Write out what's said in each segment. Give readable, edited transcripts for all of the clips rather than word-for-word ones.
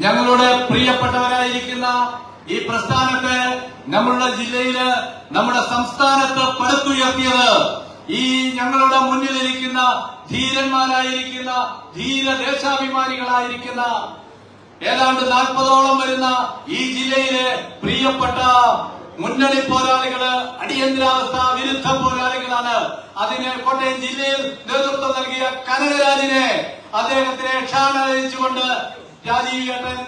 ഞങ്ങളുടെ പ്രിയപ്പെട്ടവരായിരിക്കുന്ന ഈ പ്രസ്ഥാനത്തെ നമ്മളുടെ ജില്ലയില്, നമ്മുടെ സംസ്ഥാനത്ത് പടുത്തുയർത്തിയത് ഈ ഞങ്ങളുടെ മുന്നിലിരിക്കുന്ന ധീരന്മാരായിരിക്കുന്ന ധീരദേശാഭിമാനികളായിരിക്കുന്ന ഏതാണ്ട് 40ഓളം വരുന്ന ഈ ജില്ലയിലെ പ്രിയപ്പെട്ട മുന്നണി പോരാളികള്, അടിയന്തരാവസ്ഥ വിരുദ്ധ പോരാളികളാണ്. അതിന് കോട്ടയം ജില്ലയിൽ നേതൃത്വം നൽകിയ കനകരാജിനെ, അദ്ദേഹത്തിനെ ക്ഷാളനയിച്ചുകൊണ്ട് രാജീവ് ചേട്ടൻ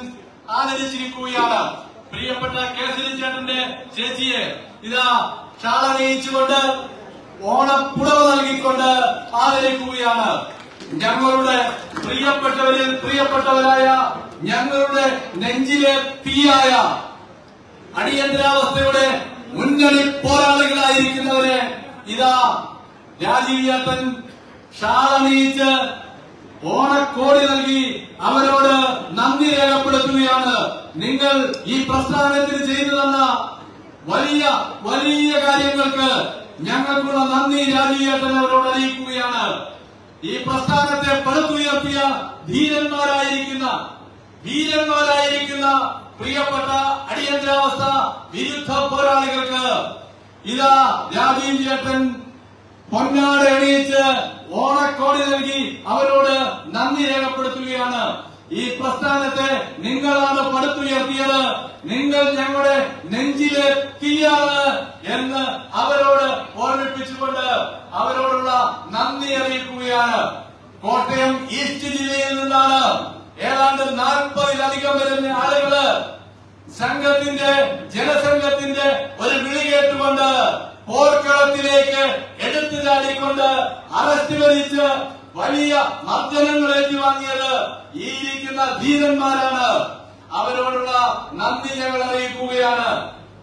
ആദരിച്ചിരിക്കുകയാണ്. പ്രിയപ്പെട്ട കേസരി ചേട്ടന്റെ ചേച്ചിയെ ഇതാ ക്ഷാളനയിച്ചുകൊണ്ട് ഓണപ്പുടവ നൽകിക്കൊണ്ട് ആദരിക്കുകയാണ്. ഞങ്ങളുടെ പ്രിയപ്പെട്ടവരിൽ പ്രിയപ്പെട്ടവരായ, ഞങ്ങളുടെ നെഞ്ചിലെ തീയായ, അടിയന്തരാവസ്ഥയുടെ മുന്നണി പോരാളികളായിരിക്കുന്നവരെ ഇതാ രാജീവ് ചേട്ടൻ ക്ഷാളനയിച്ച് ഓണക്കോടി നൽകി അവരോട് നന്ദി രേഖപ്പെടുത്തുകയാണ്. നിങ്ങൾ ഈ പ്രസ്ഥാനത്തിന് ചെയ്തു തന്ന വലിയ വലിയ കാര്യങ്ങൾക്ക് ഞങ്ങൾക്കുള്ള നന്ദി രാജീവ് ചേട്ടൻ അവരോട് അറിയിക്കുകയാണ്. ഈ പ്രസ്ഥാനത്തെ പടുത്തുയർത്തിയ വീരന്മാരായിരിക്കുന്ന പ്രിയപ്പെട്ട അടിയന്തരാവസ്ഥ വിരുദ്ധ പോരാളികൾക്ക് ഇതാ രാജീവ് ചേട്ടൻ പൊന്നാട എണീച്ച് ഓണക്കോടി നൽകി അവരോട് നന്ദി രേഖപ്പെടുത്തുകയാണ്. ഈ പ്രസ്ഥാനത്തെ നിങ്ങളാണ് പടുത്തുയർത്തിയത്, നിങ്ങൾ ഞങ്ങളുടെ നെഞ്ചിലെ തീയാണ് എന്ന് അവരോട് ഓർമ്മിപ്പിച്ചുകൊണ്ട് അവരോടുള്ള നന്ദി അറിയിക്കുകയാണ്. കോട്ടയം ഈസ്റ്റ് ജില്ലയിൽ നിന്നാണ് ഏതാണ്ട് 40-ലധികം വരുന്ന ആളുകള് ജനസംഘത്തിന്റെ ഒരു വിളി കേട്ടുകൊണ്ട് പോർക്കളത്തിലേക്ക് എടുത്തു ചാടിക്കൊണ്ട് അറസ്റ്റ് വരിച്ച് വലിയ മർദ്ദനങ്ങൾ ഏറ്റുവാങ്ങിയത് ഈ ഇരിക്കുന്ന ധീരന്മാരാണ്. അവരോടുള്ള നന്ദി ഞങ്ങൾ അറിയിക്കുകയാണ്.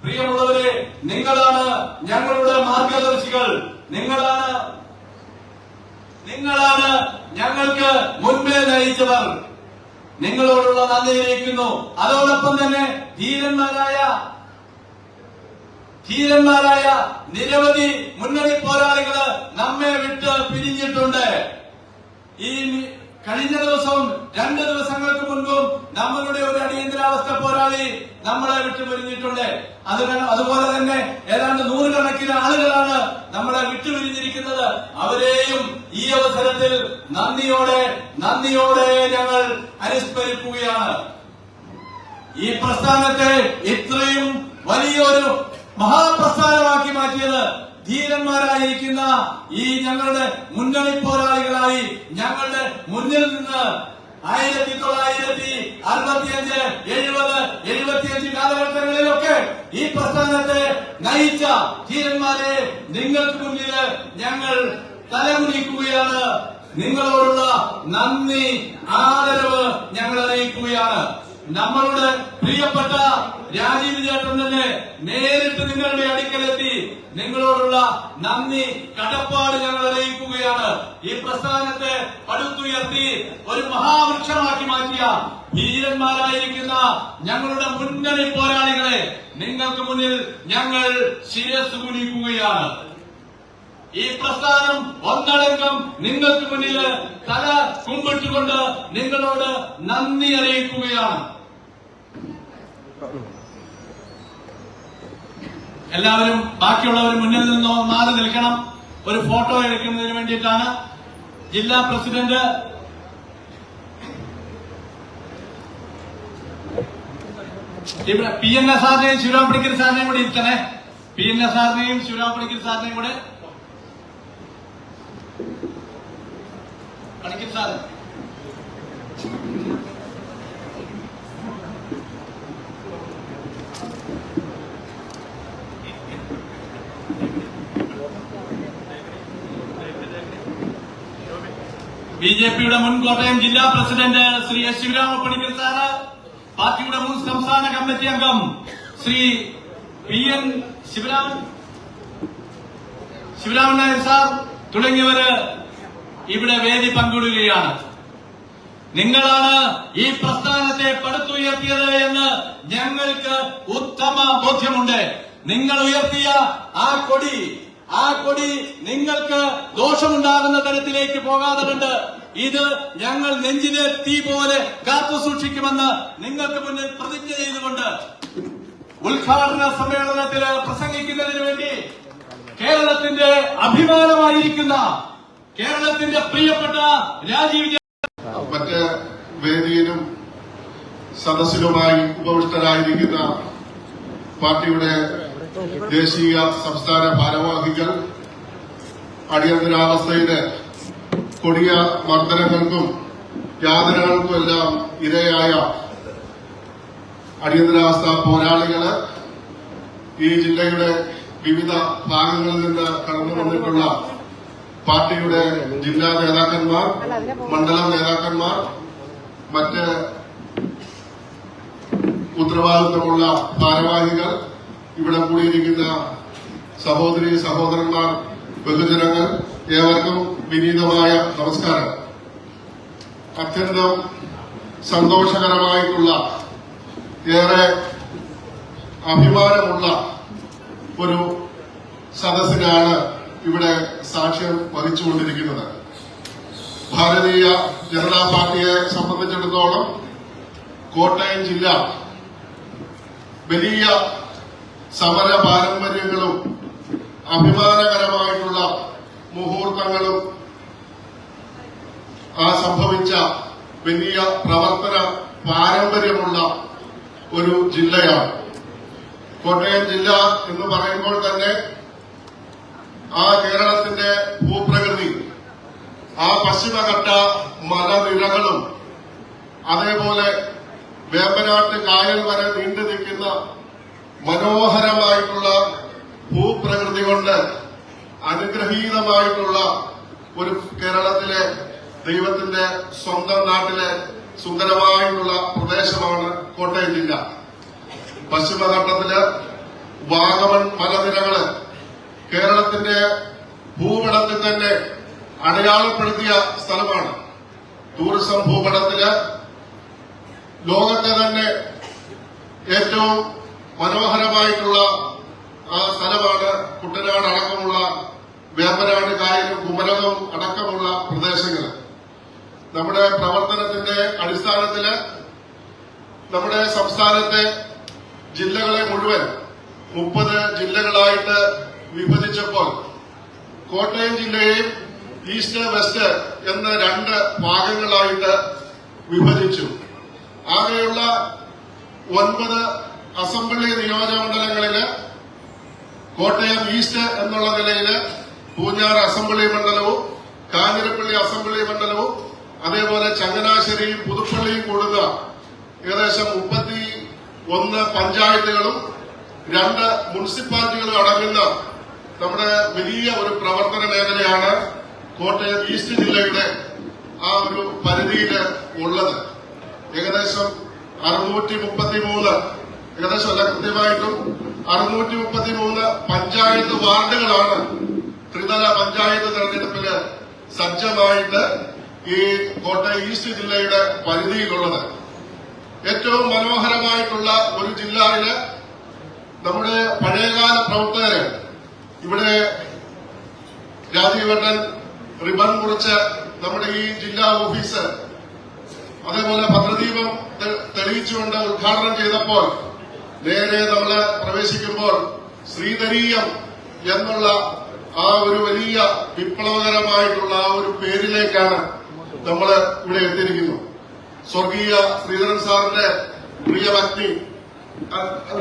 പ്രിയമുള്ളവരെ, നിങ്ങളാണ് ഞങ്ങളുടെ മാർഗദർശികൾ, നിങ്ങളാണ് ഞങ്ങൾക്ക് മുൻപേ നയിച്ചവർ. നിങ്ങളോടുള്ള നന്ദി അറിയിക്കുന്നു. അതോടൊപ്പം തന്നെ ധീരന്മാരായ നിരവധി മുന്നണി പോരാളികള് നമ്മെ വിട്ട് പിരിഞ്ഞിട്ടുണ്ട്. ഈ കഴിഞ്ഞ ദിവസവും 2 ദിവസങ്ങൾക്ക് മുൻപും നമ്മളുടെ ഒരു അടിയന്തരാവസ്ഥ പോരാളി നമ്മളെ വിട്ടു പിരിഞ്ഞിട്ടുണ്ട്. അതുപോലെ തന്നെ ഏതാണ്ട് 100 കണക്കിന് ആളുകളാണ് നമ്മളെ വിട്ടുപിരിഞ്ഞിരിക്കുന്നത്. അവരെയും ഈ അവസരത്തിൽ നന്ദിയോടെ ഞങ്ങൾ അനുസ്മരിക്കുകയാണ്. ഈ പ്രസ്ഥാനത്തെ ഇത്രയും വലിയൊരു മഹാപ്രസ്ഥാനമാക്കി മാറ്റിയത് ധീരന്മാരായിരിക്കുന്ന ഈ ഞങ്ങളുടെ മുന്നണി പോരാളികളായി ഞങ്ങളുടെ മുന്നിൽ നിന്ന് 1965, 70, 75 കാലഘട്ടങ്ങളിലൊക്കെ ഈ പ്രസ്ഥാനത്തെ നയിച്ച ധീരന്മാരെ നിങ്ങൾക്ക് മുന്നിൽ ഞങ്ങൾ തലകുനിക്കുകയാണ്. നിങ്ങളോടുള്ള നന്ദി, ആദരവ് ഞങ്ങൾ അറിയിക്കുകയാണ്. നമ്മളുടെ പ്രിയപ്പെട്ട രാജീവ് ചേട്ടൻ തന്നെ നേരിട്ട് നിങ്ങളുടെ അടുക്കലെത്തി നിങ്ങളോടുള്ള നന്ദി, കടപ്പാട് ഞങ്ങൾ അറിയിക്കുകയാണ്. ഈ പ്രസ്ഥാനത്തെ പടുത്തുയർത്തി ഒരു മഹാവൃക്ഷമാക്കി മാറ്റിയ ധീരന്മാരായിരിക്കുന്ന ഞങ്ങളുടെ മുന്നണി പോരാളികളെ നിങ്ങൾക്ക് മുന്നിൽ ഞങ്ങൾ ശിരസ് കുനിക്കുകയാണ്. ഈ പ്രസ്ഥാനം ഒന്നടങ്കം നിങ്ങൾക്ക് മുന്നിൽ തല കുമ്പിട്ടുകൊണ്ട് നിങ്ങളോട് നന്ദി അറിയിക്കുകയാണ്. എല്ലാവരും ബാക്കിയുള്ളവർ മുന്നിൽ നിന്നോ മാറി നിൽക്കണം. ഒരു ഫോട്ടോ എടുക്കുന്നതിന് വേണ്ടിയിട്ടാണ് ജില്ലാ പ്രസിഡന്റ് ഇവിടെ PNS സാറിനെയും ശിവരാം പണിക്കർ സാറിനെയും കൂടി ഇരുത്തണേ. PNS സാറിനെയും ശിവരാം പണിക്കർ സാറിനെയും കൂടെ. പണിക്കർ സാർ BJPയുടെ മുൻ കോട്ടയം ജില്ലാ president Shri S. Sivarama Panicker sir, പാർട്ടിയുടെ മുൻ സംസ്ഥാന കമ്മിറ്റി അംഗം ശ്രീ PN ശിവരാമൻ നായർ സാർ തുടങ്ങിയവര് ഇവിടെ വേദി പങ്കിടുകയാണ്. നിങ്ങളാണ് ഈ പ്രസ്ഥാനത്തെ പടുത്തുയർത്തിയത് എന്ന് ഞങ്ങൾക്ക് ഉത്തമ ബോധ്യമുണ്ട്. നിങ്ങൾ ഉയർത്തിയ ആ കൊടി നിങ്ങൾക്ക് ദോഷമുണ്ടാകുന്ന തരത്തിലേക്ക് പോകാതെ കണ്ട് ഇത് ഞങ്ങൾ നെഞ്ചിലെ തീ പോലെ കാത്തു സൂക്ഷിക്കുമെന്ന് നിങ്ങൾക്ക് മുന്നിൽ പ്രതിജ്ഞ ചെയ്തുകൊണ്ട് ഉദ്ഘാടന സമ്മേളനത്തിൽ പ്രസംഗിക്കുന്നതിന് വേണ്ടി കേരളത്തിന്റെ അഭിമാനമായിരിക്കുന്ന കേരളത്തിന്റെ പ്രിയപ്പെട്ട രാജീവ് മറ്റ് വേദിയിലും സദസ്സിലുമായി ഉപവിഷ്ടരായിരിക്കുന്ന പാർട്ടിയുടെ ദേശീയ സംസ്ഥാന ഭാരവാഹികൾ, അടിയന്തരാവസ്ഥയുടെ കൊടിയ മർദ്ദനങ്ങൾക്കും യാതനകൾക്കുമെല്ലാം ഇരയായ അടിയന്തരാവസ്ഥ പോരാളികള്, ഈ ജില്ലയുടെ വിവിധ ഭാഗങ്ങളിൽ നിന്ന് കടന്നു വന്നിട്ടുള്ള പാർട്ടിയുടെ ജില്ലാ നേതാക്കന്മാർ, മണ്ഡലം നേതാക്കന്മാർ, മറ്റ് ഉത്തരവാദിത്വമുള്ള ഭാരവാഹികൾ, ഇവിടെ കൂടിയിരിക്കുന്ന സഹോദരി സഹോദരന്മാർ, ബഹുജനങ്ങൾ, ഏവർക്കും വിനീതമായ നമസ്കാരം. അത്യന്തം സന്തോഷകരമായിട്ടുള്ള, ഏറെ അഭിമാനമുള്ള ഒരു സദസ്സിനാണ് ഇവിടെ സാക്ഷ്യം വഹിച്ചുകൊണ്ടിരിക്കുന്നത്. ഭാരതീയ ജനതാ പാർട്ടിയെ സംബന്ധിച്ചിടത്തോളം കോട്ടയം ജില്ല വലിയ സമര പാരമ്പര്യങ്ങളും അഭിമാനകരമായിട്ടുള്ള മുഹൂർത്തങ്ങളും സംഭവിച്ച വലിയ പ്രവർത്തന പാരമ്പര്യമുള്ള ഒരു ജില്ലയാണ് കോട്ടയം ജില്ല എന്ന് പറയുമ്പോൾ തന്നെ ആ കേരളത്തിന്റെ ഭൂപ്രകൃതി, ആ പശ്ചിമഘട്ട മലനിരകളും, അതേപോലെ വേമ്പനാട്ട് കായൽ വരെ നീണ്ടു നിൽക്കുന്ന മനോഹരമായിട്ടുള്ള ഭൂപ്രകൃതി കൊണ്ട് അനുഗ്രഹീതമായിട്ടുള്ള ഒരു കേരളത്തിലെ ദൈവത്തിന്റെ സ്വന്തം നാട്ടിലെ സുന്ദരമായിട്ടുള്ള പ്രദേശമാണ് കോട്ടയം ജില്ല. പശ്ചിമഘട്ടത്തില് വാഗമൺ മലനിരകള് കേരളത്തിന്റെ ഭൂപടത്തിൽ തന്നെ അടയാളപ്പെടുത്തിയ സ്ഥലമാണ്. ടൂറിസം ഭൂപടത്തില് ലോകത്തെ തന്നെ ഏറ്റവും മനോഹരമായിട്ടുള്ള ആ സ്ഥലമാണ് കുട്ടനാട് അടക്കമുള്ള വേമ്പനാട് കായലും കുമരകം അടക്കമുള്ള പ്രദേശങ്ങൾ. നമ്മുടെ പ്രവർത്തനത്തിന്റെ അടിസ്ഥാനത്തില് നമ്മുടെ സംസ്ഥാനത്തെ ജില്ലകളെ മുഴുവൻ 30 ജില്ലകളായിട്ട് വിഭജിച്ചപ്പോൾ കോട്ടയം ജില്ലയെയും ഈസ്റ്റ് വെസ്റ്റ് എന്ന 2 ഭാഗങ്ങളായിട്ട് വിഭജിച്ചു. ആകെയുള്ള 9 അസംബ്ലി നിയോജകമണ്ഡലങ്ങളില് കോട്ടയം ഈസ്റ്റ് എന്നുള്ള നിലയില് പൂഞ്ഞാർ അസംബ്ലി മണ്ഡലവും കാഞ്ഞിരപ്പള്ളി അസംബ്ലി മണ്ഡലവും അതേപോലെ ചങ്ങനാശ്ശേരിയും പുതുപ്പള്ളിയും കൂടുന്ന ഏകദേശം 31 പഞ്ചായത്തുകളും 2 മുനിസിപ്പാലിറ്റികളും അടങ്ങുന്ന നമ്മുടെ വലിയ ഒരു പ്രവർത്തന മേഖലയാണ് കോട്ടയം ഈസ്റ്റ് ജില്ലയുടെ ആ ഒരു പരിധിയിൽ ഉള്ളത്. ഏകദേശം 633 ഏകദേശമല്ല കൃത്യമായിട്ടും 633 പഞ്ചായത്ത് വാർഡുകളാണ് ത്രിതല പഞ്ചായത്ത് തെരഞ്ഞെടുപ്പില് സജ്ജമായിട്ട് ഈ കോട്ടയം ഈസ്റ്റ് ജില്ലയുടെ പരിധിയിലുള്ളത്. ഏറ്റവും മനോഹരമായിട്ടുള്ള ഒരു ജില്ലയില് നമ്മുടെ പഴയകാല പ്രവർത്തകര് ഇവിടെ രാജീവേട്ടൻ റിബൺ മുറിച്ച് നമ്മുടെ ഈ ജില്ലാ ഓഫീസ് അതേപോലെ ഭദ്രദീപം തെളിയിച്ചുകൊണ്ട് ഉദ്ഘാടനം ചെയ്തപ്പോൾ നേരെ നമ്മൾ പ്രവേശിക്കുമ്പോൾ ശ്രീധരീയം എന്നുള്ള ആ ഒരു വലിയ വിപ്ലവകരമായിട്ടുള്ള ആ ഒരു പേരിലേക്കാണ് നമ്മൾ ഇവിടെ എത്തിയിരിക്കുന്നു. സ്വർഗീയ ശ്രീധരൻ സാറിന്റെ പ്രിയപത്നി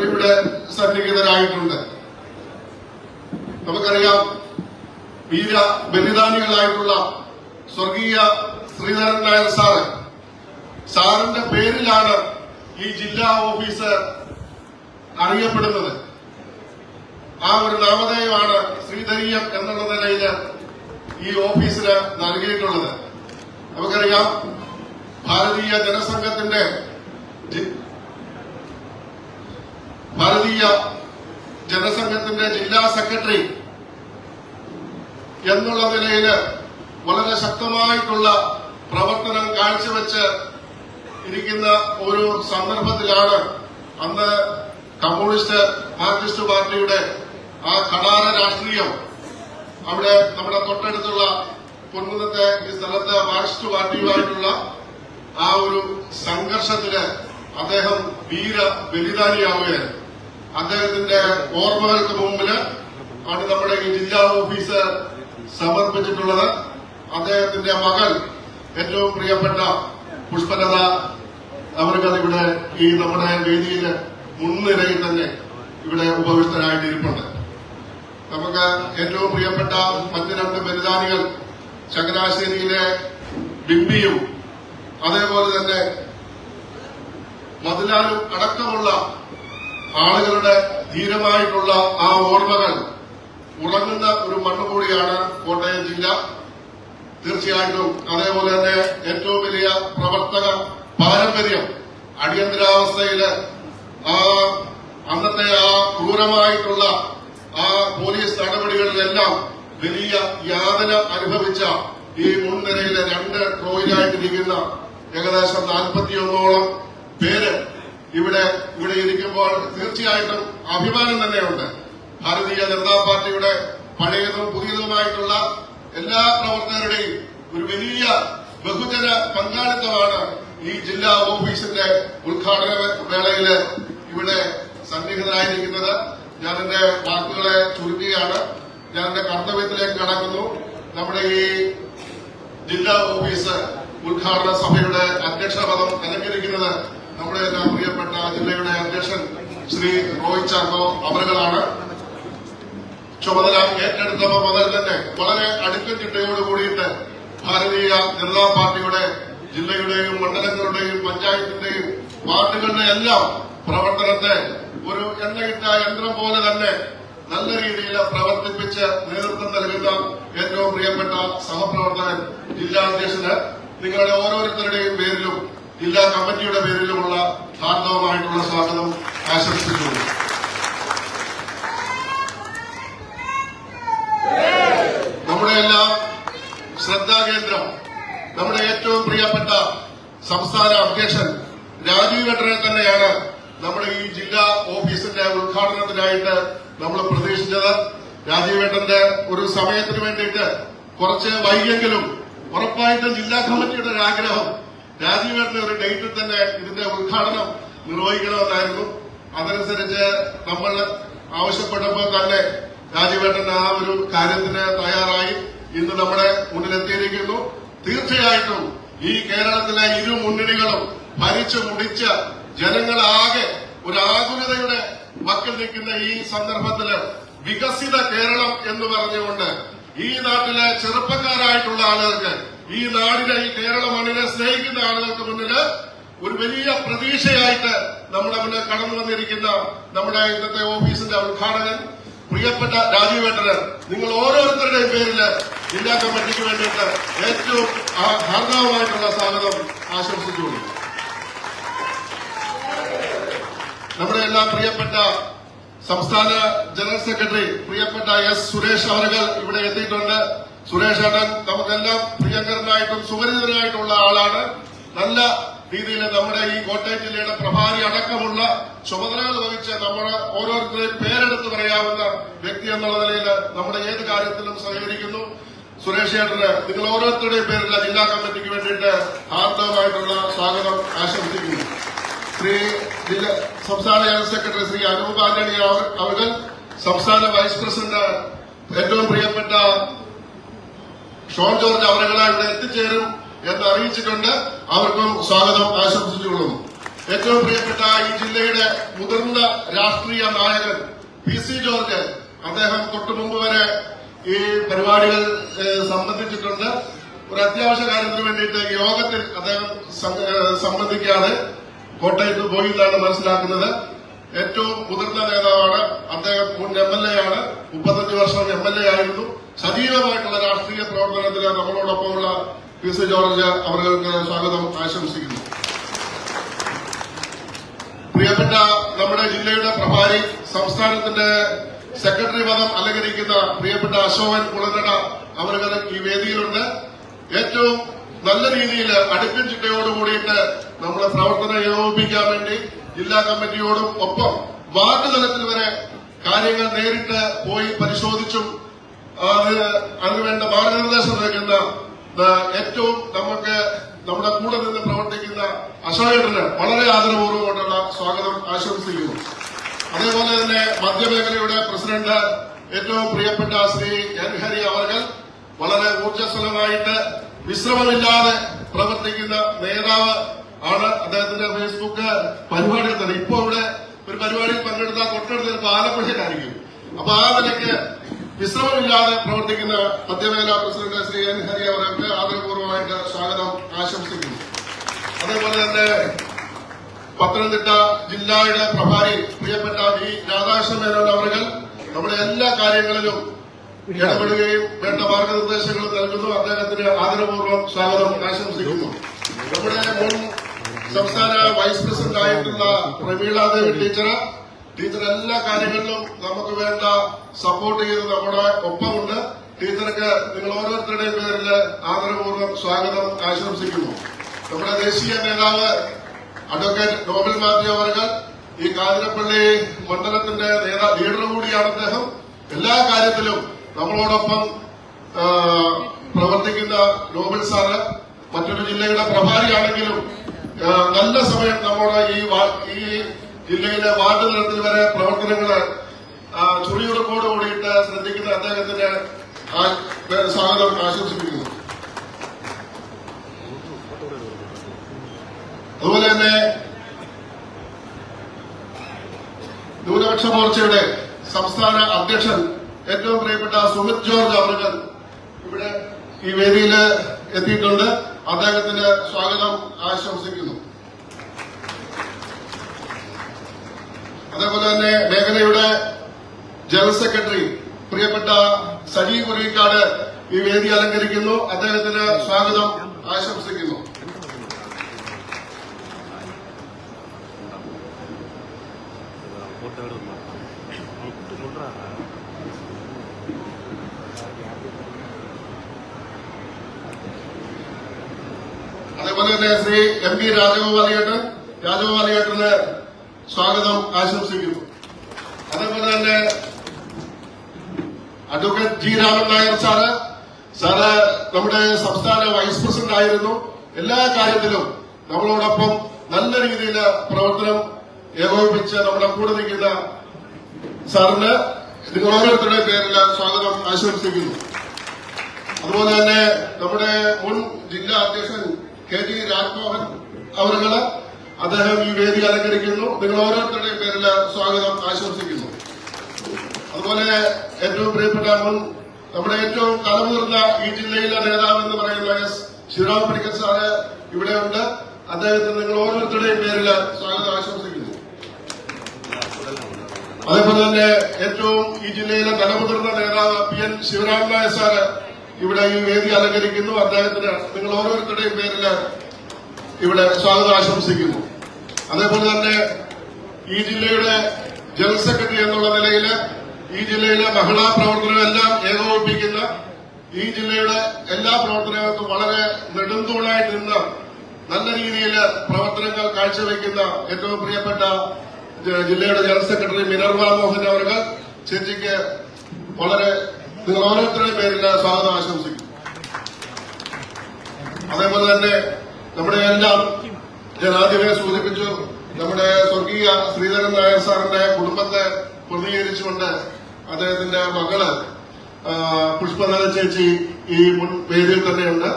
ഇവിടെ സന്നിഹിതരായിട്ടുണ്ട്. നമുക്കറിയാം വീര ബലിദാനികളായിട്ടുള്ള സ്വർഗീയ ശ്രീധരൻ നായർ സാറിന്റെ പേരിലാണ് ഈ ജില്ലാ ഓഫീസ് അറിയപ്പെടുന്നത്. ആ ഒരു നാമധേയമാണ് ശ്രീധരീയം എന്നുള്ള നിലയിൽ ഈ ഓഫീസിന് നൽകിയിട്ടുള്ളത്. നമുക്കറിയാം ഭാരതീയ ജനസംഘത്തിന്റെ ജില്ലാ സെക്രട്ടറി എന്നുള്ള നിലയിൽ വളരെ ശക്തമായിട്ടുള്ള പ്രവർത്തനം കാഴ്ചവെച്ച് ഇരിക്കുന്ന ഒരു സന്ദർഭത്തിലാണ് അന്ന് കമ്മ്യൂണിസ്റ്റ് മാർക്സിസ്റ്റ് പാർട്ടിയുടെ ആ കടാര രാഷ്ട്രീയം അവിടെ നമ്മുടെ തൊട്ടടുത്തുള്ള പൊൻകുന്നത്തെ ഈ സ്ഥലത്ത് മാർക്സിസ്റ്റ് പാർട്ടിയുമായിട്ടുള്ള ആ ഒരു സംഘർഷത്തില് അദ്ദേഹം വീര ബലിദാനിയാവുകയാണ്. അദ്ദേഹത്തിന്റെ ഓർമ്മകൾക്ക് മുമ്പില് ആണ് നമ്മുടെ ഈ ജില്ലാ ഓഫീസ് സമർപ്പിച്ചിട്ടുള്ളത്. അദ്ദേഹത്തിന്റെ മകൾ ഏറ്റവും പ്രിയപ്പെട്ട പുഷ്പലത അവർക്കത് ഇവിടെ ഈ നമ്മുടെ വേദിയിൽ മുൻനിരയിൽ തന്നെ ഇവിടെ ഉപവിഷ്ടരായിട്ട് ഇരിപ്പുണ്ട്. നമുക്ക് ഏറ്റവും പ്രിയപ്പെട്ട മറ്റ് രണ്ട് ബലിദാനികൾ ചങ്ങനാശ്ശേരിയിലെ ബിംബിയും അതേപോലെ തന്നെ മതിലാലും അടക്കമുള്ള ആളുകളുടെ ധീരമായിട്ടുള്ള ആ ഓർമ്മകൾ ഉറങ്ങുന്ന ഒരു മണ്ണുകൂടിയാണ് കോട്ടയം ജില്ല. തീർച്ചയായിട്ടും അതേപോലെ തന്നെ ഏറ്റവും വലിയ പ്രവർത്തക പാരമ്പര്യം അടിയന്തരാവസ്ഥയില് അന്നത്തെ ആ ക്രൂരമായിട്ടുള്ള ആ പോലീസ് നടപടികളിലെല്ലാം വലിയ യാതന അനുഭവിച്ച ഈ മുൻനിരയിലെ രണ്ട് ട്രോയിലായിട്ടിരിക്കുന്ന ഏകദേശം 41ഓളം പേര് ഇവിടെ ഇരിക്കുമ്പോൾ തീർച്ചയായിട്ടും അഭിമാനം തന്നെയുണ്ട്. ഭാരതീയ ജനതാ പാർട്ടിയുടെ പഴയതും പുതിയതുമായിട്ടുള്ള എല്ലാ പ്രവർത്തകരുടെയും ഒരു വലിയ ബഹുജന പങ്കാളിത്തമാണ് ഈ ജില്ലാ ഓഫീസിന്റെ ഉദ്ഘാടന വേളയിൽ ഇവിടെ സന്നിഹിതരായിരിക്കുന്നത്. ഞാൻ എന്റെ വാക്കുകളെ ചുരുക്കുകയാണ്. ഞാൻ എന്റെ കർത്തവ്യത്തിലേക്ക് കടക്കുന്നു. നമ്മുടെ ഈ ജില്ലാ ഓഫീസ് ഉദ്ഘാടന സഭയുടെ അധ്യക്ഷപദം അലങ്കരിക്കുന്നത് നമ്മുടെ എല്ലാം പ്രിയപ്പെട്ട ജില്ലയുടെ അധ്യക്ഷൻ ശ്രീ റോഹിത് ചാക്കോ അവറുകളാണ്. ചുമതല ഏറ്റെടുത്തപ്പോൾ മുതൽ തന്നെ വളരെ അടുക്കും ചിട്ടയോട് കൂടിയിട്ട് ഭാരതീയ ജനതാ പാർട്ടിയുടെ ജില്ലയുടെയും മണ്ഡലങ്ങളുടെയും പഞ്ചായത്തിന്റെയും വാർഡുകളുടെ എല്ലാം പ്രവർത്തനത്തെ ഒരു എണ്ണയിട്ട യന്ത്രം പോലെ തന്നെ നല്ല രീതിയിൽ പ്രവർത്തിപ്പിച്ച് നേതൃത്വം നൽകുന്ന ഏറ്റവും പ്രിയപ്പെട്ട സഹപ്രവർത്തകൻ ജില്ലാ അധ്യക്ഷന് നിങ്ങളുടെ ഓരോരുത്തരുടെയും പേരിലും ജില്ലാ കമ്മിറ്റിയുടെ പേരിലുമുള്ള ഹാർദവമായിട്ടുള്ള സ്വാഗതം ആശംസിക്കുന്നു. നമ്മുടെ എല്ലാം ശ്രദ്ധാകേന്ദ്രം നമ്മുടെ ഏറ്റവും പ്രിയപ്പെട്ട സംസ്ഥാന അധ്യക്ഷൻ രാജീവ് ഏട്ടനെ തന്നെയാണ് നമ്മുടെ ഈ ജില്ലാ ഓഫീസിന്റെ ഉദ്ഘാടനത്തിനായിട്ട് നമ്മൾ പ്രതീക്ഷിച്ചത്. രാജീവ് ഏട്ടന്റെ ഒരു സമയത്തിന് വേണ്ടിയിട്ട് കുറച്ച് വൈകിയെങ്കിലും ഉറപ്പായിട്ടും ജില്ലാ കമ്മിറ്റിയുടെ ഒരു ആഗ്രഹം രാജീവ് ഏട്ടന്റെ ഒരു ഡേറ്റിൽ തന്നെ ഇതിന്റെ ഉദ്ഘാടനം നിർവഹിക്കണമെന്നായിരുന്നു. അതനുസരിച്ച് നമ്മൾ ആവശ്യപ്പെട്ടപ്പോൾ തന്നെ രാജീവ് ഏട്ടൻ ആ ഒരു കാര്യത്തിന് തയ്യാറായി ഇന്ന് നമ്മുടെ മുന്നിലെത്തിയിരിക്കുന്നു. തീർച്ചയായിട്ടും ഈ കേരളത്തിലെ ഇരു മുന്നണികളും ഭരിച്ചു മുടിച്ച ജനങ്ങളാകെ ഒരു ആകുലതയുടെ വക്കിൽ നിൽക്കുന്ന ഈ സന്ദർഭത്തില് വികസിത കേരളം എന്ന് പറഞ്ഞുകൊണ്ട് ഈ നാട്ടിലെ ചെറുപ്പക്കാരായിട്ടുള്ള ആളുകൾക്ക് ഈ നാടിനെ ഈ കേരള മണ്ണിനെ സ്നേഹിക്കുന്ന ആളുകൾക്ക് മുന്നില് ഒരു വലിയ പ്രതീക്ഷയായിട്ട് നമ്മുടെ മുന്നിൽ കടന്നു വന്നിരിക്കുന്ന നമ്മുടെ ഇന്നത്തെ ഓഫീസിന്റെ ഉദ്ഘാടകൻ പ്രിയപ്പെട്ട രാജീവ് ഏട്ടന് നിങ്ങൾ ഓരോരുത്തരുടെയും പേരില് ജില്ലാ കമ്മിറ്റിക്ക് വേണ്ടിയിട്ട് ഏറ്റവും ഹാർദവമായിട്ടുള്ള സ്വാഗതം ആശംസിച്ചുകൊള്ളു. നമ്മുടെ എല്ലാം പ്രിയപ്പെട്ട സംസ്ഥാന ജനറൽ സെക്രട്ടറി പ്രിയപ്പെട്ട എസ് സുരേഷ് അവர்கள் ഇവിടെ എത്തിയിട്ടുണ്ട്. സുരേഷ് ഏട്ടൻ നമുക്കെല്ലാം പ്രിയങ്കരനായിട്ടും സുപരിചിതനായിട്ടുള്ള ആളാണ്. നല്ല രീതിയിൽ നമ്മുടെ ഈ കോട്ടയം ജില്ലയുടെ പ്രഭാരി അടക്കമുള്ള ചുമതലകൾ വഹിച്ച് നമ്മുടെ ഓരോരുത്തരെയും പേരെടുത്ത് പറയാവുന്ന വ്യക്തി എന്നുള്ള നിലയിൽ നമ്മുടെ ഏത് കാര്യത്തിലും സഹകരിക്കുന്നു. സുരേഷ് ഏട്ടന് നിങ്ങൾ ഓരോരുത്തരുടെയും പേരിൽ ജില്ലാ കമ്മിറ്റിക്ക് വേണ്ടിയിട്ട് ഹാർദവമായിട്ടുള്ള സ്വാഗതം ആശംസിക്കുന്നു. സംസ്ഥാന ജനറൽ സെക്രട്ടറി ശ്രീ അനൂപ് ആന്റണി അവർ, സംസ്ഥാന വൈസ് പ്രസിഡന്റ് ഏറ്റവും പ്രിയപ്പെട്ട ഷോൺ ജോർജ് അവരുകളെ ഇവിടെ എത്തിച്ചേരും എന്ന് അറിയിച്ചിട്ടുണ്ട്. അവർക്കും സ്വാഗതം ആശംസിച്ചുകൊള്ളുന്നു. ഏറ്റവും പ്രിയപ്പെട്ട ഈ ജില്ലയുടെ മുതിർന്ന രാഷ്ട്രീയ നായകൻ PC ജോർജ്, അദ്ദേഹം തൊട്ടു മുമ്പ് വരെ ഈ പരിപാടികൾ സംബന്ധിച്ചിട്ടുണ്ട്. ഒരു അത്യാവശ്യ കാര്യത്തിന് വേണ്ടിയിട്ട് യോഗത്തിൽ അദ്ദേഹം സംബന്ധിക്കാതെ കോട്ടയത്ത് പോയി എന്നാണ് മനസ്സിലാക്കുന്നത്. ഏറ്റവും മുതിർന്ന നേതാവാണ് അദ്ദേഹം. മുൻ MLA ആണ്, 35 വർഷം MLA ആയിരുന്നു. സജീവമായിട്ടുള്ള രാഷ്ട്രീയ പ്രവർത്തനത്തിൽ നമ്മളോടൊപ്പമുള്ള PC ജോർജ് അവർക്ക് സ്വാഗതം ആശംസിക്കുന്നു. പ്രിയപ്പെട്ട നമ്മുടെ ജില്ലയുടെ പ്രഭാരി, സംസ്ഥാനത്തിന്റെ സെക്രട്ടറി പദം അലങ്കരിക്കുന്ന പ്രിയപ്പെട്ട അശോകൻ കുളനട അവർ ഈ വേദിയിലുണ്ട്. ഏറ്റവും നല്ല രീതിയിൽ അടുക്കും ചിട്ടയോടുകൂടിയിട്ട് നമ്മളെ പ്രവർത്തനം ഏകോപിപ്പിക്കാൻ വേണ്ടി ജില്ലാ കമ്മിറ്റിയോടും ഒപ്പം വാർഡ് തലത്തിൽ വരെ കാര്യങ്ങൾ നേരിട്ട് പോയി പരിശോധിച്ചും അതിനുവേണ്ട മാർഗനിർദ്ദേശം നൽകുന്ന ഏറ്റവും നമ്മുടെ കൂടെ നിന്ന് പ്രവർത്തിക്കുന്ന അശോകേട്ടന് വളരെ ആദരപൂർവ്വമായിട്ടുള്ള സ്വാഗതം ആശംസിക്കുന്നു. അതേപോലെ തന്നെ മധ്യമേഖലയുടെ പ്രസിഡന്റ് ഏറ്റവും പ്രിയപ്പെട്ട ശ്രീ എൻ ഹരി അവർ വളരെ ഊർജ്ജസ്വലമായിട്ട് വിശ്രമമില്ലാതെ പ്രവർത്തിക്കുന്ന നേതാവ് ആണ്. അദ്ദേഹത്തിന്റെ ഫേസ്ബുക്ക് പരിപാടികൾ തന്നെ ഇപ്പോ ഇവിടെ ഒരു പരിപാടിയിൽ പങ്കെടുത്താൽ തൊട്ടടുത്ത് ചിലപ്പോൾ ആലപ്പുഴയിലായിരിക്കും. അപ്പൊ ആ നിലയ്ക്ക് വിശ്രമമില്ലാതെ പ്രവർത്തിക്കുന്ന മധ്യമേഖലാ പ്രസിഡന്റ് ശ്രീ എൻ ഹരി അവർക്ക് ആദരപൂർവ്വമായിട്ട് സ്വാഗതം ആശംസിക്കുന്നു. അതേപോലെ തന്നെ പത്തനംതിട്ട ജില്ലയുടെ പ്രഭാരി പ്രിയപ്പെട്ട വി രാധാകൃഷ്ണൻ മേനോൻ അവർ നമ്മുടെ എല്ലാ കാര്യങ്ങളിലും ഇടപെടുകയും വേണ്ട മാർഗനിർദ്ദേശങ്ങൾ നൽകുന്നു. അദ്ദേഹത്തിന് ആദരപൂർവ്വം സ്വാഗതം ആശംസിക്കുന്നു. നമ്മുടെ മുൻ സംസ്ഥാന വൈസ് പ്രസിഡന്റ് ആയിട്ടുള്ള പ്രമീളാദേവി ടീച്ചർ എല്ലാ കാര്യങ്ങളിലും നമുക്ക് വേണ്ട സപ്പോർട്ട് ചെയ്ത് നമ്മുടെ ഒപ്പമുണ്ട്. ടീച്ചർക്ക് നിങ്ങൾ ഓരോരുത്തരുടെയും പേരിൽ ആദരപൂർവ്വം സ്വാഗതം ആശംസിക്കുന്നു. നമ്മുടെ ദേശീയ നേതാവ് അഡ്വക്കേറ്റ് നോബൽ മാത്യു അവർ ഈ കാഞ്ഞിരപ്പള്ളി മണ്ഡലത്തിന്റെ ലീഡർ കൂടിയാണ് അദ്ദേഹം. എല്ലാ കാര്യത്തിലും നമ്മളോടൊപ്പം പ്രവർത്തിക്കുന്ന നോബൽ സാറ് മറ്റൊരു ജില്ലയുടെ പ്രഭാരിയാണെങ്കിലും നല്ല സമയം നമ്മുടെ ഈ ജില്ലയിലെ വാർഡ് തലത്തിൽ വരെ പ്രവർത്തനങ്ങള് ചുറിയുറപ്പോട് കൂടിയിട്ട് ശ്രദ്ധിക്കുന്ന അദ്ദേഹത്തിന് സ്വാഗതം ആശംസിക്കുന്നു. അതുപോലെ തന്നെ ന്യൂനപക്ഷ മോർച്ചയുടെ സംസ്ഥാന അധ്യക്ഷൻ ഏറ്റവും പ്രിയപ്പെട്ട സുമിത് ജോർജ് അവർ ഇവിടെ ഈ വേദിയിൽ എത്തിയിട്ടുണ്ട്. അദ്ദേഹത്തിന് സ്വാഗതം ആശംസിക്കുന്നു. അതേപോലെ തന്നെ മേഖലയുടെ ജനറൽ സെക്രട്ടറി പ്രിയപ്പെട്ട സജീവ് കുരിക്കാട് ഈ വേദി അലങ്കരിക്കുന്നു. അദ്ദേഹത്തിന് സ്വാഗതം ആശംസിക്കുന്നു. അതേപോലെ തന്നെ ശ്രീ എം പി രാജഗോപാലിയേട്ടന് സ്വാഗതം ആശംസിക്കുന്നു. അതേപോലെ തന്നെ advocate G Raman Nair sir നമ്മുടെ സംസ്ഥാന വൈസ് പ്രസിഡന്റ് ആയിരുന്നു. എല്ലാ കാര്യത്തിലും നമ്മളോടൊപ്പം നല്ല രീതിയിൽ പ്രവർത്തനം ഏകോപിപ്പിച്ച് നമ്മുടെ കൂടെ നിൽക്കുന്ന സാറിന് നിങ്ങൾ ഓരോരുത്തരുടെ പേരിൽ സ്വാഗതം ആശംസിക്കുന്നു. അതുപോലെ തന്നെ നമ്മുടെ മുൻ ജില്ലാ അധ്യക്ഷൻ കെ ജി രാജ്മോഹൻ അവരുകള് അദ്ദേഹം ഈ വേദി അലങ്കരിക്കുന്നു. നിങ്ങൾ ഓരോരുത്തരുടെയും പേരിൽ സ്വാഗതം ആശംസിക്കുന്നു. അതുപോലെ ഏറ്റവും പ്രിയപ്പെട്ട നമ്മുടെ ഏറ്റവും തലമുതിർന്ന ഈ ജില്ലയിലെ നേതാവ് എന്ന് പറയുന്ന എസ് ശിവരാമ പണിക്കർ സാറ് ഇവിടെയുണ്ട്. അദ്ദേഹത്തിന് നിങ്ങൾ ഓരോരുത്തരുടെയും പേരിൽ സ്വാഗതം ആശംസിക്കുന്നു. അതേപോലെ തന്നെ ഏറ്റവും ഈ ജില്ലയിലെ തലമുതിർന്ന നേതാവ് P N Sivaraman Nair sir ഇവിടെ ഈ വേദി അലങ്കരിക്കുന്നു. അദ്ദേഹത്തിന് നിങ്ങൾ ഓരോരുത്തരുടെയും പേരിൽ ഇവിടെ സ്വാഗതം ആശംസിക്കുന്നു. അതേപോലെ തന്നെ ഈ ജില്ലയുടെ ജനറൽ സെക്രട്ടറി എന്നുള്ള നിലയിൽ ഈ ജില്ലയിലെ മഹിളാ പ്രവർത്തനമെല്ലാം ഏകോപിപ്പിക്കുന്ന ഈ ജില്ലയുടെ എല്ലാ പ്രവർത്തനങ്ങൾക്കും വളരെ നെടുന്തൂണായി നിന്ന് നല്ല രീതിയിൽ പ്രവർത്തനങ്ങൾ കാഴ്ചവെക്കുന്ന ഏറ്റവും പ്രിയപ്പെട്ട ജില്ലയുടെ ജനറൽ സെക്രട്ടറി മിനർവ മോഹൻ അവർ ചേച്ചിക്ക് വളരെ നിങ്ങൾ ഓരോരുത്തരുടെയും പേരിൽ സ്വാഗതം ആശംസിക്കുന്നു. അതേപോലെ തന്നെ നമ്മുടെ എല്ലാം ഞാൻ ആദ്യമേ സൂചിപ്പിച്ചു, നമ്മുടെ സ്വർഗീയ ശ്രീധരൻ നായർ സാറിന്റെ കുടുംബത്തെ പ്രതികരിച്ചുകൊണ്ട് അദ്ദേഹത്തിന്റെ മകള് പുഷ്പലത ചേച്ചി ഈ മുൻ വേദിയിൽ തന്നെയുണ്ട്.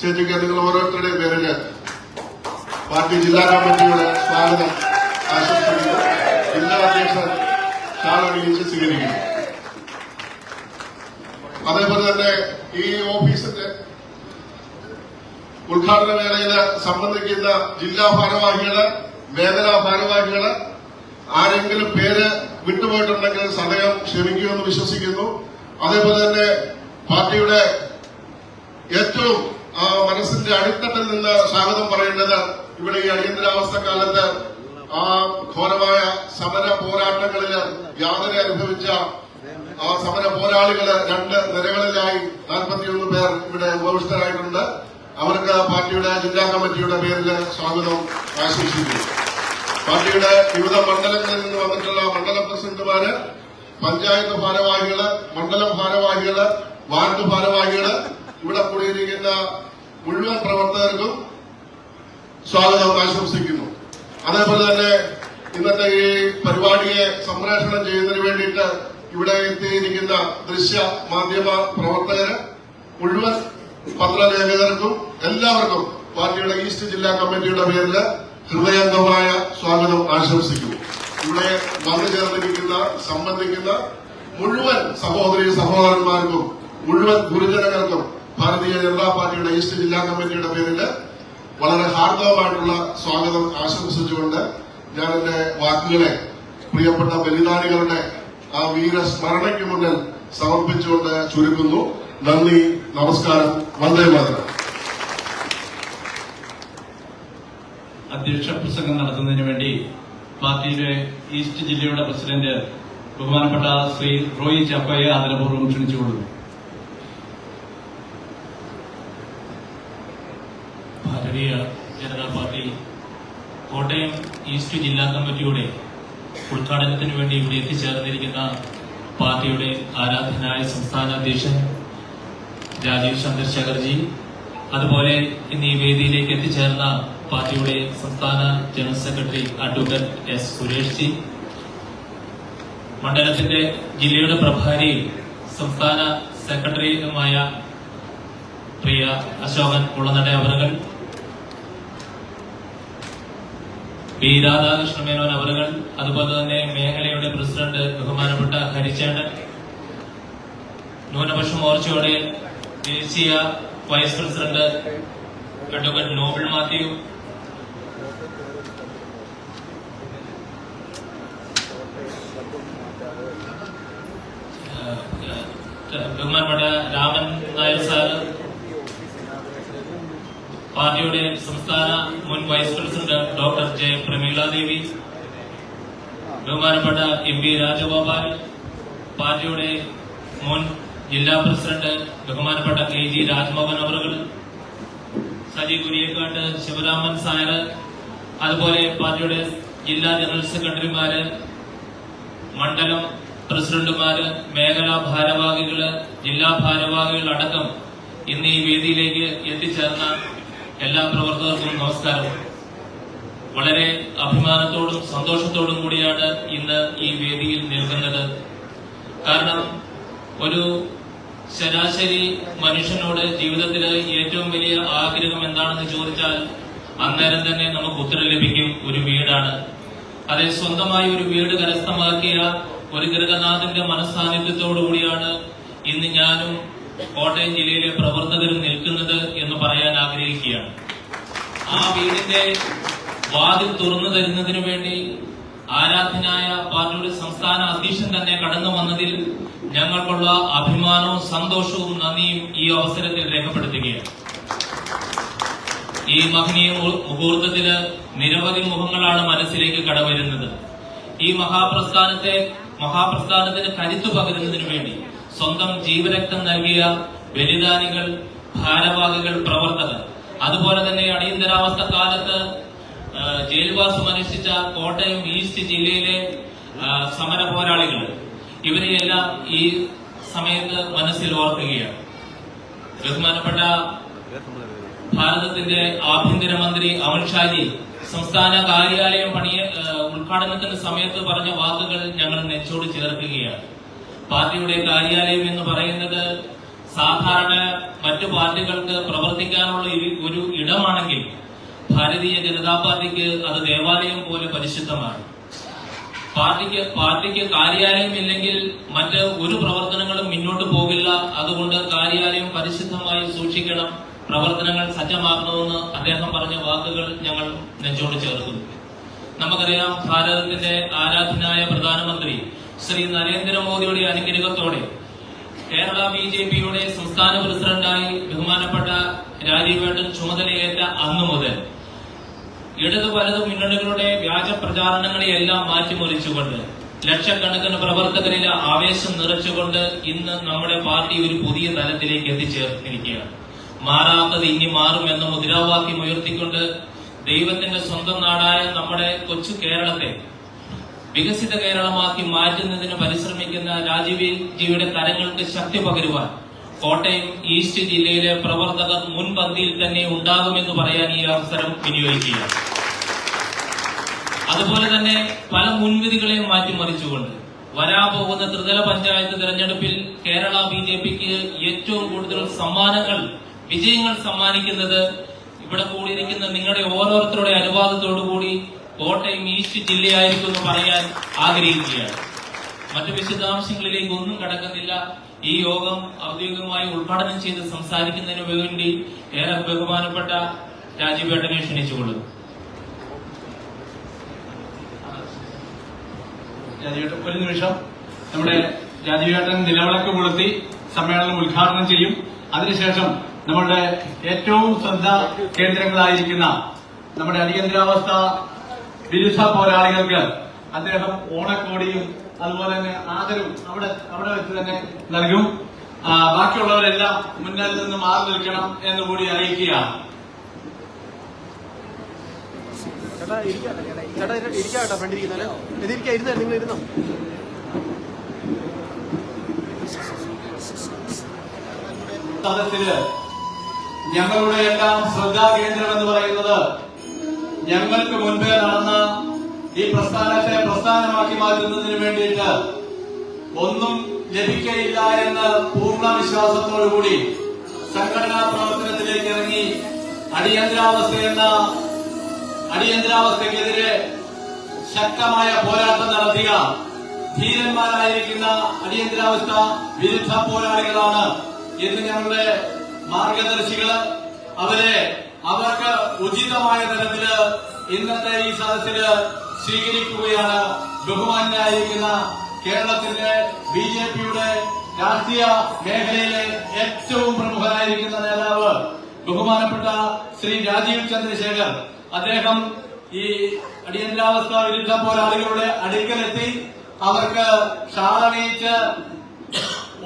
ചേച്ചിക്ക് നിങ്ങൾ ഓരോരുത്തരുടെയും പേരിൽ പാർട്ടി ജില്ലാ കമ്മിറ്റിയുടെ സ്വാഗതം ആശംസിക്കുന്നു. ജില്ലാ അധ്യക്ഷൻ ഷാളണിയിച്ച് സ്വീകരിക്കുന്നു. അതേപോലെ തന്നെ ഈ ഓഫീസിന്റെ ഉദ്ഘാടന വേളയിൽ സംബന്ധിക്കുന്ന ജില്ലാ ഭാരവാഹികള്, മേഖലാ ഭാരവാഹികള് ആരെങ്കിലും പേര് വിട്ടുപോയിട്ടുണ്ടെങ്കിൽ സദയം ക്ഷമിക്കുമെന്ന് വിശ്വസിക്കുന്നു. അതേപോലെ തന്നെ പാർട്ടിയുടെ ഏറ്റവും മനസ്സിന്റെ അടിത്തട്ടിൽ നിന്ന് സ്വാഗതം പറയേണ്ടത് ഇവിടെ ഈ അടിയന്തരാവസ്ഥ കാലത്ത് ആ ഘോരമായ സമര പോരാട്ടങ്ങളിൽ യാതന അനുഭവിച്ച ആ സമര പോരാളികള് രണ്ട് നിരകളിലായി 41 പേർ ഇവിടെ ഉപവിഷ്ടരായിട്ടുണ്ട്. അവർക്ക് പാർട്ടിയുടെ ജില്ലാ കമ്മിറ്റിയുടെ പേരിൽ സ്വാഗതം ആശംസിക്കുന്നു. പാർട്ടിയുടെ വിവിധ മണ്ഡലങ്ങളിൽ നിന്ന് വന്നിട്ടുള്ള മണ്ഡല പ്രസിഡന്റുമാര്, പഞ്ചായത്ത് ഭാരവാഹികള്, മണ്ഡലം ഭാരവാഹികള്, വാർഡ് ഭാരവാഹികള്, ഇവിടെ കൂടിയിരിക്കുന്ന മുഴുവൻ പ്രവർത്തകർക്കും സ്വാഗതം ആശംസിക്കുന്നു. അതേപോലെ തന്നെ ഇന്നത്തെ ഈ പരിപാടിയെ സംപ്രേഷണം ചെയ്യുന്നതിന് വേണ്ടിയിട്ട് ഇവിടെ എത്തിയിരിക്കുന്ന ദൃശ്യ മാധ്യമ പ്രവർത്തകര്, മുഴുവൻ പത്രലേഖകർക്കും എല്ലാവർക്കും പാർട്ടിയുടെ ഈസ്റ്റ് ജില്ലാ കമ്മിറ്റിയുടെ പേരിൽ ഹൃദയംഗമായ സ്വാഗതം ആശംസിക്കുന്നു. ഇവിടെ വന്നു ചേർന്നിരിക്കുന്ന സംബന്ധിക്കുന്ന മുഴുവൻ സഹോദരി സഹോദരന്മാർക്കും മുഴുവൻ ഗുരുജനങ്ങൾക്കും ഭാരതീയ ജനതാ പാർട്ടിയുടെ ഈസ്റ്റ് ജില്ലാ കമ്മിറ്റിയുടെ പേരിൽ വളരെ ഹാർദവമായിട്ടുള്ള സ്വാഗതം ആശംസിച്ചുകൊണ്ട് ഞാൻ എന്റെ വാക്കുകളെ പ്രിയപ്പെട്ട ബലിദാനികളുടെ ആ വീരസ്മരണയ്ക്ക് മുന്നിൽ സമർപ്പിച്ചുകൊണ്ട് ചുരുക്കുന്നു. നന്ദി, നമസ്കാരം, വന്ദേ മാതരം. അധ്യക്ഷ പ്രസംഗം നടത്തുന്നതിന് വേണ്ടി പാർട്ടിയുടെ ഈസ്റ്റ് ജില്ലയുടെ പ്രസിഡന്റ് ബഹുമാനപ്പെട്ട ശ്രീ റോയി ചാക്കോയെ ആദരപൂർവ്വം ക്ഷണിച്ചുകൊള്ളുന്നു. ഭാരതീയ ജനതാ പാർട്ടി കോട്ടയം ഈസ്റ്റ് ജില്ലാ കമ്മിറ്റിയുടെ ഉദ്ഘാടനത്തിന് വേണ്ടി ഇവിടെ എത്തിച്ചേർന്നിരിക്കുന്ന പാർട്ടിയുടെ ആരാധനായ സംസ്ഥാന അധ്യക്ഷൻ രാജീവ് ചന്ദ്രശേഖർജി, അതുപോലെ ഇന്ന് ഈ വേദിയിലേക്ക് എത്തിച്ചേർന്ന പാർട്ടിയുടെ സംസ്ഥാന general secretary advocate S Suresh G, മണ്ഡലത്തിന്റെ ജില്ലയുടെ പ്രഭാരി സംസ്ഥാന സെക്രട്ടറിയുമായ പ്രിയ അശോകൻ ഉള്ളനട അവറുകൾ, പി രാധാകൃഷ്ണ മേനോൻ അവറുകൾ, അതുപോലെ തന്നെ മേഖലയുടെ പ്രസിഡന്റ് ബഹുമാനപ്പെട്ട ഹരിചേണ്ടൻ, ന്യൂനപക്ഷ മോർച്ചയുടെ ദേശീയ vice president advocate Noble Mathew, ബഹുമാനപ്പെട്ട രാമൻ നായർ സാറ്, പാർട്ടിയുടെ സംസ്ഥാന മുൻ vice president doctor J Pramila Devi, ബഹുമാനപ്പെട്ട എം പി രാജഗോപാൽ, പാർട്ടിയുടെ മുൻ ജില്ലാ പ്രസിഡന്റ് ബഹുമാനപ്പെട്ട കെ ജി രാജ്മോഹൻ അവറുകൾ, സജി കുരിയക്കാട്ട്, ശിവരാമൻ സായർ, അതുപോലെ പാർട്ടിയുടെ ജില്ലാ ജനറൽ സെക്രട്ടറിമാര്, മണ്ഡലം പ്രസിഡന്റുമാര്, മേഖലാ ഭാരവാഹികള്, ജില്ലാ ഭാരവാഹികൾ അടക്കം ഇന്ന് ഈ വേദിയിലേക്ക് എത്തിച്ചേർന്ന എല്ലാ പ്രവർത്തകർക്കും നമസ്കാരം. വളരെ അഭിമാനത്തോടും സന്തോഷത്തോടും കൂടിയാണ് ഇന്ന് ഈ വേദിയിൽ നിൽക്കുന്നത്. കാരണം ഒരു ശരാശരി മനുഷ്യനോട് ജീവിതത്തിലെ ഏറ്റവും വലിയ ആഗ്രഹം എന്താണെന്ന് ചോദിച്ചാൽ അന്നേരം തന്നെ നമുക്ക് ഉത്തരം ലഭിക്കും, ഒരു വീടാണ്. അതെ, സ്വന്തമായി ഒരു വീട് കരസ്ഥമാക്കിയ ഒരു ഗൃഹനാഥന്റെ മനസ്സാന്നിധ്യത്തോടുകൂടിയാണ് ഇന്ന് ഞാനും കോട്ടയം ജില്ലയിലെ പ്രവർത്തകരും നിൽക്കുന്നത് എന്ന് പറയാൻ ആഗ്രഹിക്കുകയാണ്. ആ വീടിന്റെ വാതിൽ തുറന്നു തരുന്നതിനു വേണ്ടി ആരാധനായ പാർട്ടിയുടെ സംസ്ഥാന അധ്യക്ഷൻ തന്നെ കടന്നു വന്നതിൽ ഞങ്ങൾക്കുള്ള അഭിമാനവും സന്തോഷവും നന്ദിയും ഈ അവസരത്തിൽ രേഖപ്പെടുത്തുകയാണ്. ഈ മഹനീയ മുഹൂർത്തത്തില് നിരവധി മുഖങ്ങളാണ് മനസ്സിലേക്ക് കടവരുന്നത്. ഈ മഹാപ്രസ്ഥാനത്തിന് കരുത്തു പകരുന്നതിനു വേണ്ടി സ്വന്തം ജീവരക്തം നൽകിയ ബലിദാനികൾ, ഭാരവാഹികൾ, പ്രവർത്തകർ, അതുപോലെ തന്നെ അടിയന്തരാവസ്ഥ കാലത്ത് ജയിൽവാസം അനുഷ്ഠിച്ച കോട്ടയം ഈസ്റ്റ് ജില്ലയിലെ സമര പോരാളികൾ, ഇവരെയെല്ലാം ഈ സമയത്ത് മനസ്സിൽ ഓർക്കുകയാണ്. ബഹുമാനപ്പെട്ട ഭാരതത്തിന്റെ ആഭ്യന്തരമന്ത്രി അമിത്ഷാജി സംസ്ഥാന കാര്യാലയം ഉദ്ഘാടനത്തിന്റെ സമയത്ത് പറഞ്ഞ വാക്കുകൾ ഞങ്ങൾ നെഞ്ചോട് ചേർക്കുകയാണ്. പാർട്ടിയുടെ കാര്യാലയം എന്ന് പറയുന്നത് സാധാരണ മറ്റു പാർട്ടികൾക്ക് പ്രവർത്തിക്കാനുള്ള ഒരു ഇടമാണെങ്കിൽ ഭാരതീയ ജനതാ പാർട്ടിക്ക് അത് ദേവാലയം പോലെ പരിശുദ്ധമാണ്. പാർട്ടിക്ക് കാര്യാലയം ഇല്ലെങ്കിൽ മറ്റ് ഒരു പ്രവർത്തനങ്ങളും മുന്നോട്ട് പോകില്ല. അതുകൊണ്ട് കാര്യാലയം പരിശുദ്ധമായി സൂക്ഷിക്കണം, പ്രവർത്തനങ്ങൾ സജ്ജമാക്കണമെന്ന് അദ്ദേഹം പറഞ്ഞ വാക്കുകൾ ഞങ്ങൾ നെഞ്ചോട് ചേർക്കുന്നു. നമുക്കറിയാം, ഭാരതത്തിന്റെ ആരാധനായ പ്രധാനമന്ത്രി ശ്രീ നരേന്ദ്രമോദിയുടെ അനുഗ്രഹത്തോടെ കേരള BJPയുടെ സംസ്ഥാന പ്രസിഡന്റായി ബഹുമാനപ്പെട്ട രാജീവേട്ടൻ ചുമതലയേറ്റ അന്നു മുതൽ ഇടതു വലതു മുന്നണികളുടെ വ്യാജ പ്രചാരണങ്ങളെയെല്ലാം മാറ്റിമറിച്ചുകൊണ്ട് ലക്ഷക്കണക്കിന് പ്രവർത്തകരിലെ ആവേശം നിറച്ചുകൊണ്ട് ഇന്ന് നമ്മുടെ പാർട്ടി ഒരു പുതിയ തലത്തിലേക്ക് എത്തിച്ചേർന്നിരിക്കുകയാണ്. മാറാത്തത് ഇനി മാറും എന്ന മുദ്രാവാക്യം ഉയർത്തിക്കൊണ്ട് ദൈവത്തിന്റെ സ്വന്തം നാടായ നമ്മുടെ കൊച്ചു കേരളത്തെ വികസിത കേരളമാക്കി മാറ്റുന്നതിന് പരിശ്രമിക്കുന്ന രാജീവ് ജിയുടെ കരങ്ങൾക്ക് ശക്തി പകരുവാൻ കോട്ടയം ഈസ്റ്റ് ജില്ലയിലെ പ്രവർത്തകർ മുൻപന്തിയിൽ തന്നെ ഉണ്ടാകുമെന്ന് പറയാൻ ഈ അവസരം വിനിയോഗിക്കുകയാണ്. അതുപോലെ തന്നെ പല മുൻവിധികളെയും മാറ്റിമറിച്ചുകൊണ്ട് വരാൻ പോകുന്ന ത്രിതല പഞ്ചായത്ത് തെരഞ്ഞെടുപ്പിൽ കേരള BJPക്ക് ഏറ്റവും കൂടുതൽ വിജയങ്ങൾ സമ്മാനിക്കുന്നത് ഇവിടെ കൂടിയിരിക്കുന്ന നിങ്ങളുടെ ഓരോരുത്തരുടെ അനുവാദത്തോടുകൂടി കോട്ടയം ഈസ്റ്റ് ജില്ലയായിരിക്കും എന്ന് പറയാൻ ആഗ്രഹിക്കുകയാണ്. മറ്റു വിശദാംശങ്ങളിലേക്ക് ഒന്നും കടക്കുന്നില്ല. ഈ യോഗം ഔദ്യോഗികമായി ഉദ്ഘാടനം ചെയ്ത് സംസാരിക്കുന്നതിന് വേണ്ടി ഏറെ ബഹുമാനപ്പെട്ട രാജീവേട്ടനെ ക്ഷണിച്ചുകൊള്ളുന്നു. ഒരു നിമിഷം. നമ്മുടെ രാജീവേട്ടൻ നിലവിളക്ക് കൊളുത്തി സമ്മേളനം ഉദ്ഘാടനം ചെയ്യും. അതിനുശേഷം നമ്മളുടെ ഏറ്റവും ശ്രദ്ധ കേന്ദ്രങ്ങളായിരിക്കുന്ന നമ്മുടെ അടിയന്തരാവസ്ഥ വിരുദ്ധ പോരാളികൾക്ക് അദ്ദേഹം ഓണക്കോടിയും അതുപോലെ തന്നെ ആദരവും അവിടെ വെച്ച് തന്നെ നൽകും. ബാക്കിയുള്ളവരെല്ലാം മുന്നിൽ നിന്ന് മാറി നിൽക്കണം എന്നുകൂടി അറിയിക്കുകയാണ്. സദസ്സില് ഞങ്ങളുടെ എല്ലാം ശ്രദ്ധാകേന്ദ്രം എന്ന് പറയുന്നത് ഞങ്ങൾക്ക് മുൻപേ നടന്ന ഈ പ്രസ്ഥാനത്തെ പ്രസ്ഥാനമാക്കി മാറ്റുന്നതിന് വേണ്ടിയിട്ട് ഒന്നും ലഭിക്കയില്ല എന്ന പൂർണ്ണ വിശ്വാസത്തോടുകൂടി സംഘടനാ പ്രവർത്തനത്തിലേക്ക് ഇറങ്ങി അടിയന്തരാവസ്ഥയ്ക്കെതിരെ ശക്തമായ പോരാട്ടം നടത്തിയ ധീരന്മാരായിരിക്കുന്ന അടിയന്തരാവസ്ഥ വിരുദ്ധ പോരാളികളാണ് ഇന്ന് ഞങ്ങളുടെ മാർഗദർശികള്. അവർക്ക് ഉചിതമായ തരത്തില് ഇന്നത്തെ ഈ സദസ്സില് സ്വീകരിക്കുകയാണ്. ബഹുമാന്യനായിരിക്കുന്ന കേരളത്തിന്റെ BJPയുടെ രാഷ്ട്രീയ മേഖലയിലെ ഏറ്റവും പ്രമുഖനായിരിക്കുന്ന നേതാവ് ബഹുമാനപ്പെട്ട ശ്രീ രാജീവ് ചന്ദ്രശേഖർ. അദ്ദേഹം ഈ അടിയന്തരാവസ്ഥ വിരുദ്ധ പോരാളികളുടെ അടുക്കലെത്തി അവർക്ക് ഷാളണിയിച്ച്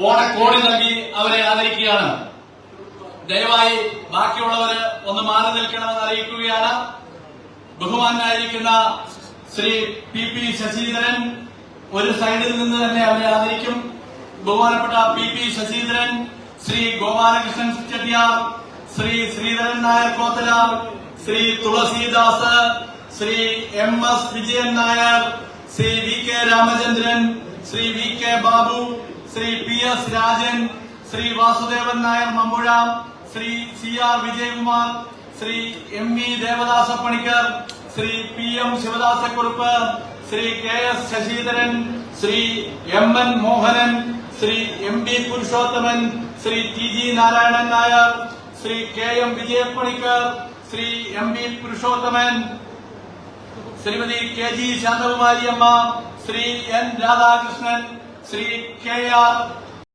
ഓണക്കോടി നൽകി അവരെ ആദരിക്കുകയാണ്. ദയവായി ബാക്കിയുള്ളവര് ഒന്ന് മാറി നിൽക്കണമെന്ന് അറിയിക്കുകയാണ്. ബഹുമാനായിരിക്കുന്ന ശ്രീ PP ശശീന്ദ്രൻ ഒരു സൈഡിൽ നിന്ന് തന്നെ അവരെ ആദരിക്കും. ബഹുമാനപ്പെട്ട PP Saseendran, Shri Gopalakrishnan Chettiar, Shri Sreedharan Nair കോത്തലാർ, Shri Tulsidas, Shri MS Vijayan Nair, Shri VK Ramachandran, Shri VK Babu, Shri PS Rajan, Shri Vasudevan Nair മമ്പുഴ, Shri CR Vijayakumar, Shri ME ദേവദാസ Panicker, Shri PM ശിവദാസക്കുറുപ്പ്, Shri KS Sasidharan, Shri MN Mohanan, Shri MD Purushothaman, Shri TG Narayanan Nair, Shri KM വിജയപ്പണിക്കർ, Shri MB Purushothaman, Shrimati KG Shanthakumariamma, Shri N Radhakrishnan, Shri KR